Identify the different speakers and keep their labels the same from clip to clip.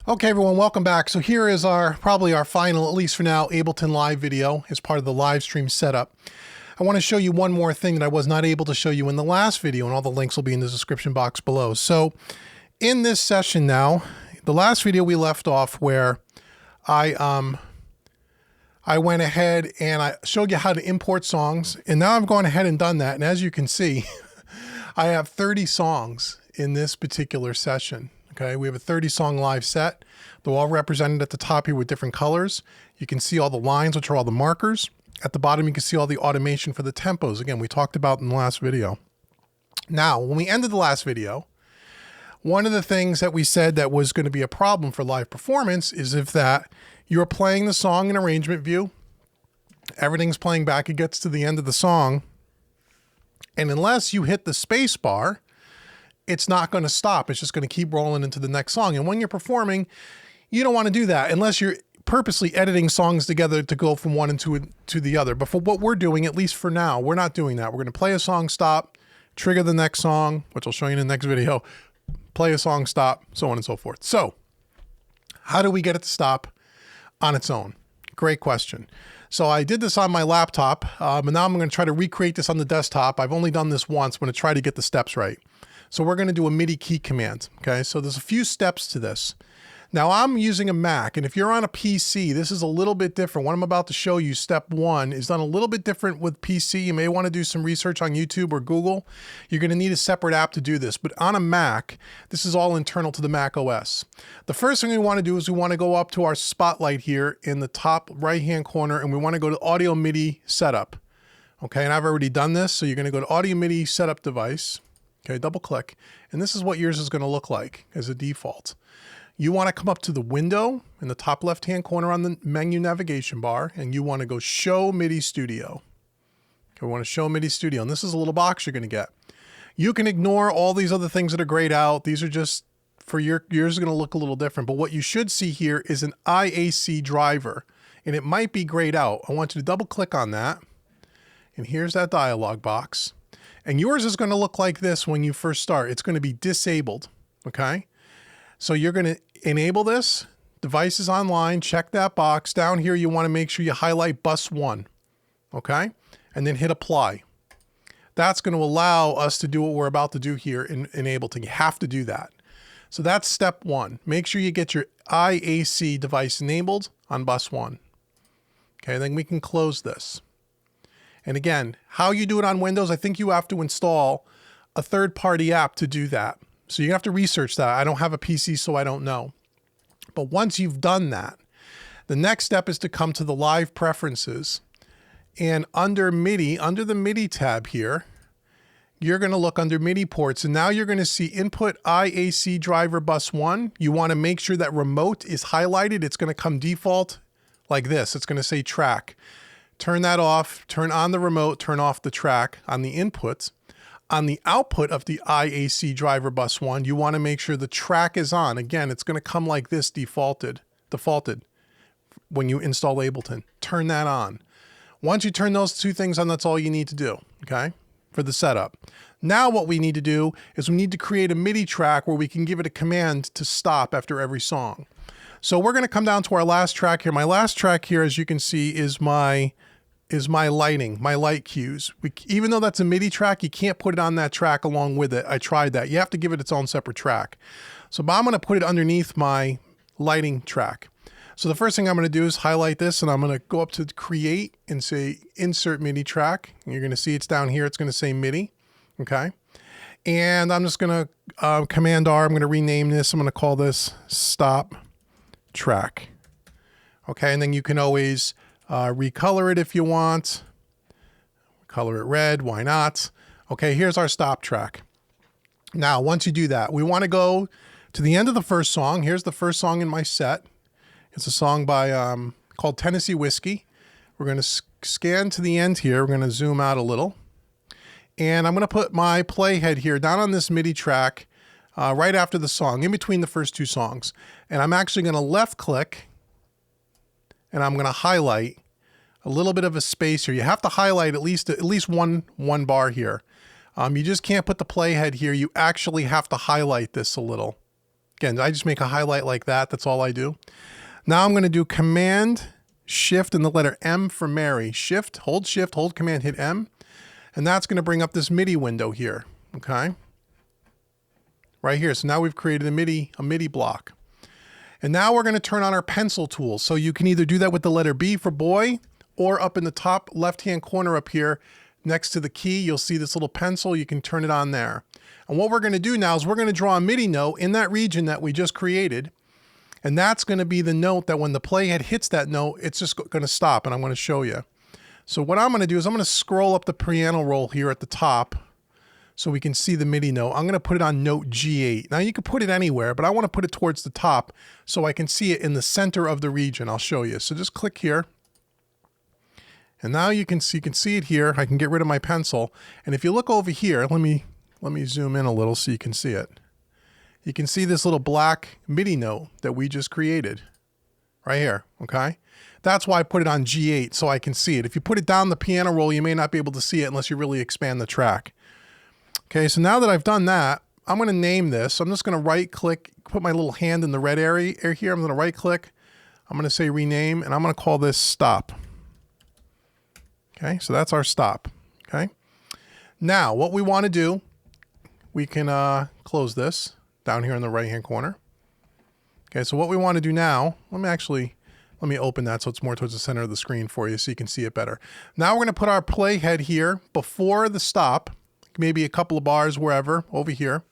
Speaker 1: Okay, everyone, welcome back. So here is probably our final, at least for now, Ableton Live video as part of the live stream setup. I want to show you one more thing that I was not able to show you in the last video, and all the links will be in the description box below. So in this session now, the last video we left off where I went ahead and I showed you how to import songs, and now I've gone ahead and done that. And as you can see, I have 30 songs in this particular session. Okay, we have a 30 song live set. They're all represented at the top here with different colors. You can see all the lines, which are all the markers. At the bottom, you can see all the automation for the tempos. Again, we talked about in the last video. Now, when we ended the last video, one of the things that we said that was going to be a problem for live performance is if that you're playing the song in arrangement view, everything's playing back, it gets to the end of the song, and unless you hit the space bar, it's not going to stop. It's just going to keep rolling into the next song. And when you're performing, you don't want to do that unless you're purposely editing songs together to go from one to the other. But for what we're doing, at least for now, we're not doing that. We're going to play a song, stop, trigger the next song, which I'll show you in the next video, play a song, stop, so on and so forth. So how do we get it to stop on its own? Great question. So I did this on my laptop, but now I'm going to try to recreate this on the desktop. I've only done this once. I'm going to try to get the steps right. So we're going to do a MIDI key command. Okay, so there's a few steps to this. Now I'm using a Mac, and if you're on a PC, this is a little bit different. What I'm about to show you, step one, is done a little bit different with PC. You may want to do some research on YouTube or Google. You're going to need a separate app to do this, but on a Mac, this is all internal to the Mac OS. The first thing we want to do is we want to go up to our spotlight here in the top right-hand corner, and we want to go to Audio MIDI Setup. Okay, and I've already done this, so you're going to go to Audio MIDI Setup Device. Okay, double click, and this is what yours is going to look like as a default. You want to come up to the window in the top left-hand corner on the menu navigation bar, and you want to go Show MIDI Studio. Okay, we want to Show MIDI Studio, and this is a little box you're going to get. You can ignore all these other things that are grayed out. These are just for yours is going to look a little different, but what you should see here is an IAC driver, and it might be grayed out. I want you to double click on that, and here's that dialog box. And yours is going to look like this when you first start. It's going to be disabled, okay? So you're going to enable this, devices online, check that box. Down here, you want to make sure you highlight bus 1, okay? And then hit apply. That's going to allow us to do what we're about to do here in Ableton. You have to do that. So that's step 1. Make sure you get your IAC device enabled on bus 1. Okay, then we can close this. And again, how you do it on Windows, I think you have to install a third-party app to do that. So you have to research that. I don't have a PC, so I don't know. But once you've done that, the next step is to come to the Live Preferences. And under MIDI, under the MIDI tab here, you're going to look under MIDI ports. And now you're going to see Input IAC Driver Bus 1. You want to make sure that Remote is highlighted. It's going to come default like this. It's going to say Track. Turn that off, turn on the remote, turn off the track on the inputs. On the output of the IAC driver bus 1, you want to make sure the track is on. Again, it's going to come like this defaulted when you install Ableton. Turn that on. Once you turn those two things on, that's all you need to do, okay, for the setup. Now what we need to do is we need to create a MIDI track where we can give it a command to stop after every song. So we're going to come down to our last track here. My last track here, as you can see, is my lighting, my light cues. Even though that's a MIDI track, you can't put it on that track along with it. I tried that. You have to give it its own separate track. So I'm going to put it underneath my lighting track. So the first thing I'm going to do is highlight this, and I'm going to go up to Create and say Insert MIDI Track. And you're going to see it's down here. It's going to say MIDI. Okay. And I'm just going to Command R. I'm going to rename this. I'm going to call this Stop Track. Okay, and then you can always recolor it if you want. Color it red, why not? Okay, here's our stop track. Now, once you do that, we want to go to the end of the first song. Here's the first song in my set. It's a song by called Tennessee Whiskey. We're going to scan to the end here. We're going to zoom out a little. And I'm going to put my playhead here down on this MIDI track right after the song, in between the first two songs. And I'm actually going to left click, and I'm going to highlight a little bit of a space here. You have to highlight at least one bar here. You just can't put the playhead here. You actually have to highlight this a little. Again, I just make a highlight like that. That's all I do. Now I'm going to do Command Shift and the letter M for Mary. Shift, hold Command, hit M. And that's going to bring up this MIDI window here. Okay. Right here. So now we've created a MIDI block. And now we're going to turn on our pencil tool. So you can either do that with the letter B for boy, or up in the top left-hand corner up here next to the key, you'll see this little pencil. You can turn it on there. And what we're going to do now is we're going to draw a MIDI note in that region that we just created. And that's going to be the note that when the playhead hits that note, it's just going to stop. And I'm going to show you. So what I'm going to do is I'm going to scroll up the piano roll here at the top so we can see the MIDI note. I'm going to put it on note G8. Now you can put it anywhere, but I want to put it towards the top so I can see it in the center of the region. I'll show you. So just click here. And now you can see it here. I can get rid of my pencil. And if you look over here, let me zoom in a little so you can see it. You can see this little black MIDI note that we just created right here, okay? That's why I put it on G8 so I can see it. If you put it down the piano roll, you may not be able to see it unless you really expand the track. Okay, so now that I've done that, I'm going to name this. I'm just going to right click, put my little hand in the red area here. I'm going to right click. I'm going to say rename, and I'm going to call this stop. Okay, so that's our stop. Okay. Now, what we want to do, we can close this down here in the right-hand corner. Okay, so what we want to do now, let me open that so it's more towards the center of the screen for you so you can see it better. Now we're going to put our playhead here before the stop, maybe a couple of bars wherever, over here.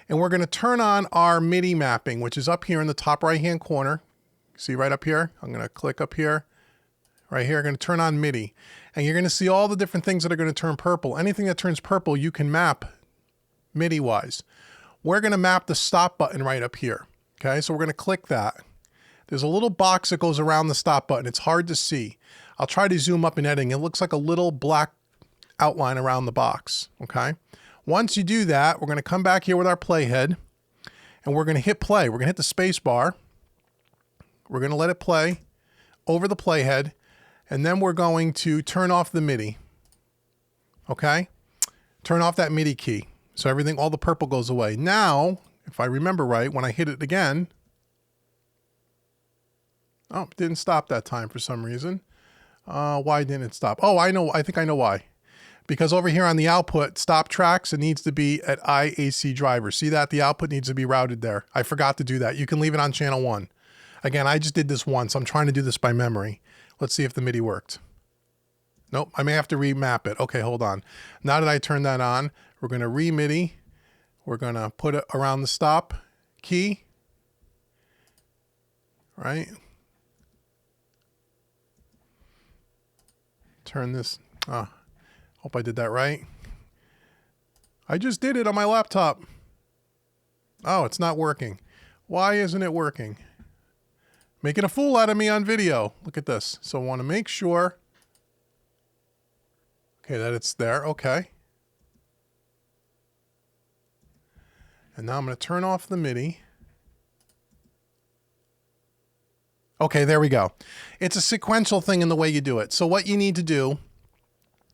Speaker 1: And we're going to turn on our MIDI mapping, which is up here in the top right-hand corner. See right up here? I'm going to click up here. Right here, I'm going to turn on MIDI. And you're going to see all the different things that are going to turn purple. Anything that turns purple, you can map MIDI-wise. We're going to map the stop button right up here. Okay, so we're going to click that. There's a little box that goes around the stop button. It's hard to see. I'll try to zoom up in editing. It looks like a little black outline around the box. Okay, once you do that, we're going to come back here with our playhead, and we're going to hit play. We're going to hit the space bar. We're going to let it play over the playhead. And then we're going to turn off the MIDI. Okay? Turn off that MIDI key. So everything, all the purple goes away. Now, if I remember right, when I hit it again, oh, it didn't stop that time for some reason. Why didn't it stop? Oh, I know. I think I know why. Because over here on the output, stop tracks, it needs to be at IAC driver. See that? The output needs to be routed there. I forgot to do that. You can leave it on channel 1. Again, I just did this once. I'm trying to do this by memory. Let's see if the MIDI worked. Nope, I may have to remap it. Okay, hold on. Now that I turned that on, we're going to re-MIDI. We're going to put it around the stop key. Right? Turn this. Hope I did that right. I just did it on my laptop. Oh, it's not working. Why isn't it working? Making a fool out of me on video. Look at this. So I want to make sure, okay, that it's there. Okay. And now I'm going to turn off the MIDI. Okay, there we go. It's a sequential thing in the way you do it. So what you need to do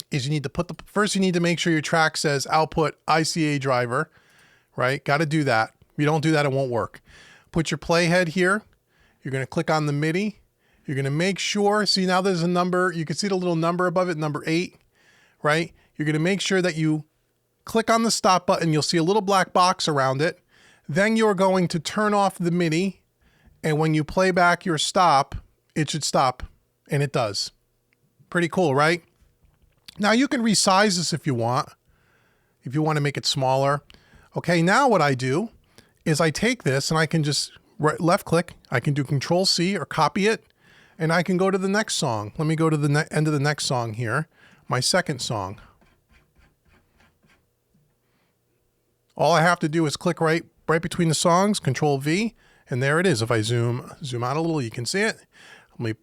Speaker 1: is you need to put first you need to make sure your track says output ICA driver, right? Got to do that. If you don't do that, it won't work. Put your playhead here. You're going to click on the MIDI. You're going to make sure, see now there's a number, you can see the little number above it, number 8, right? You're going to make sure that you click on the stop button. You'll see a little black box around it. Then you're going to turn off the MIDI. And when you play back your stop, it should stop. And it does. Pretty cool, right? Now you can resize this if you want to make it smaller. Okay, now what I do is I take this and I can just left click. I can do Control C or copy it. And I can go to the next song. Let me go to the end of the next song here. My second song. All I have to do is click right between the songs, Control V, and there it is. If I zoom out a little, you can see it. Let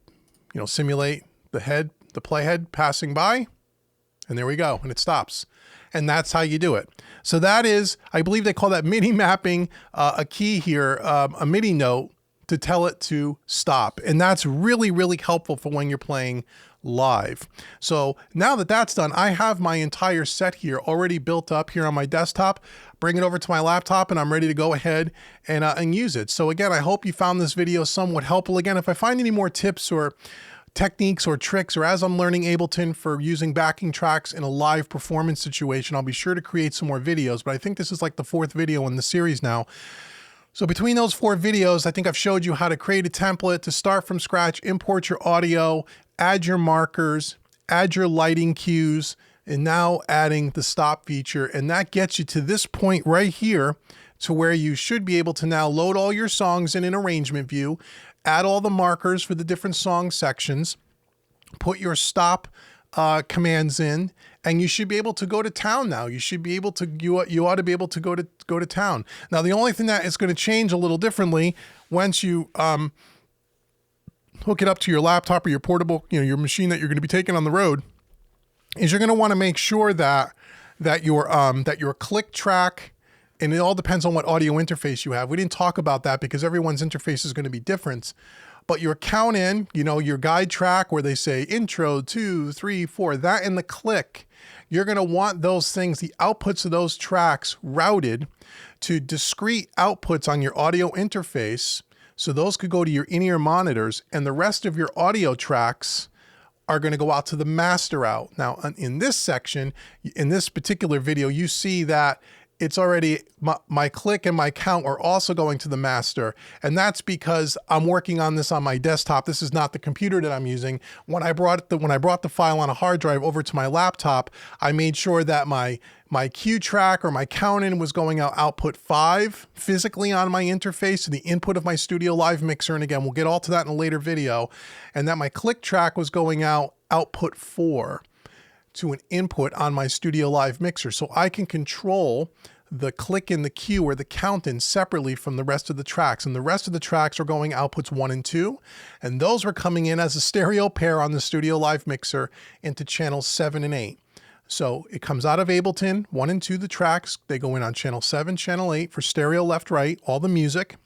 Speaker 1: me, simulate the playhead passing by, and there we go, and it stops. And that's how you do it. So that is, I believe they call that MIDI mapping, a key here, a MIDI note to tell it to stop. And that's really, really helpful for when you're playing live. So now that that's done, I have my entire set here already built up here on my desktop. Bring it over to my laptop and I'm ready to go ahead and use it. So again, I hope you found this video somewhat helpful. Again, if I find any more tips or techniques or tricks, or as I'm learning Ableton for using backing tracks in a live performance situation, I'll be sure to create some more videos. But I think this is like the 4th video in the series now. So between those 4 videos, I think I've showed you how to create a template to start from scratch, import your audio, add your markers, add your lighting cues, and now adding the stop feature. And that gets you to this point right here to where you should be able to now load all your songs in an arrangement view, add all the markers for the different song sections, put your stop commands in, and you should be able to go to town now. You should be able to, you ought to be able to go to town. Now, the only thing that is going to change a little differently once you hook it up to your laptop or your portable, your machine that you're going to be taking on the road, is you're going to want to make sure that your click track, and it all depends on what audio interface you have. We didn't talk about that because everyone's interface is going to be different. But your count in, your guide track where they say intro 2, 3, 4, that and the click, you're going to want those things, the outputs of those tracks, routed to discrete outputs on your audio interface. So those could go to your in-ear monitors, and the rest of your audio tracks are going to go out to the master out. Now, in this section, in this particular video, you see that it's already, my click and my count are also going to the master. And that's because I'm working on this on my desktop. This is not the computer that I'm using. When I brought the file on a hard drive over to my laptop, I made sure that my cue track or my count in was going out output 5 physically on my interface to the input of my Studio Live mixer. And again, we'll get all to that in a later video. And that my click track was going out output 4 to an input on my Studio Live mixer. So I can control the click and the cue or the count in separately from the rest of the tracks. And the rest of the tracks are going outputs 1 and 2. And those were coming in as a stereo pair on the Studio Live mixer into channels 7 and 8. So it comes out of Ableton, 1 and 2, the tracks, they go in on channel 7, channel 8 for stereo left, right, all the music.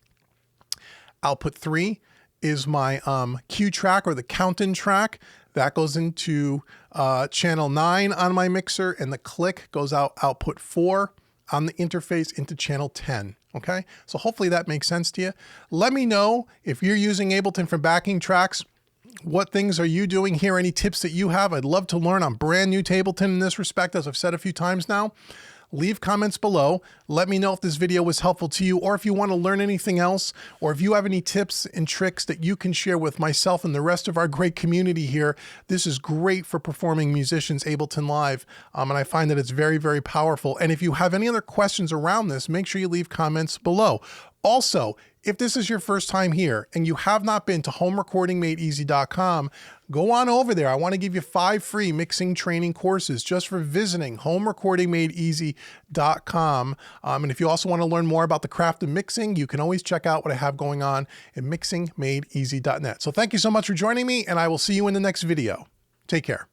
Speaker 1: Output 3 is my cue track or the count-in track. That goes into channel 9 on my mixer, and the click goes out output 4 on the interface into channel 10. Okay, so hopefully that makes sense to you. Let me know if you're using Ableton for backing tracks. What things are you doing here? Any tips that you have? I'd love to learn. I'm brand new to Ableton in this respect, as I've said a few times now. Leave comments below. Let me know if this video was helpful to you, or if you want to learn anything else, or if you have any tips and tricks that you can share with myself and the rest of our great community here. This is great for performing musicians, Ableton Live, and I find that it's very, very powerful. And if you have any other questions around this, make sure you leave comments below. Also, if this is your first time here and you have not been to homerecordingmadeeasy.com, go on over there. I want to give you 5 free mixing training courses just for visiting homerecordingmadeeasy.com. And if you also want to learn more about the craft of mixing, you can always check out what I have going on at mixingmadeeasy.net. So thank you so much for joining me, and I will see you in the next video. Take care.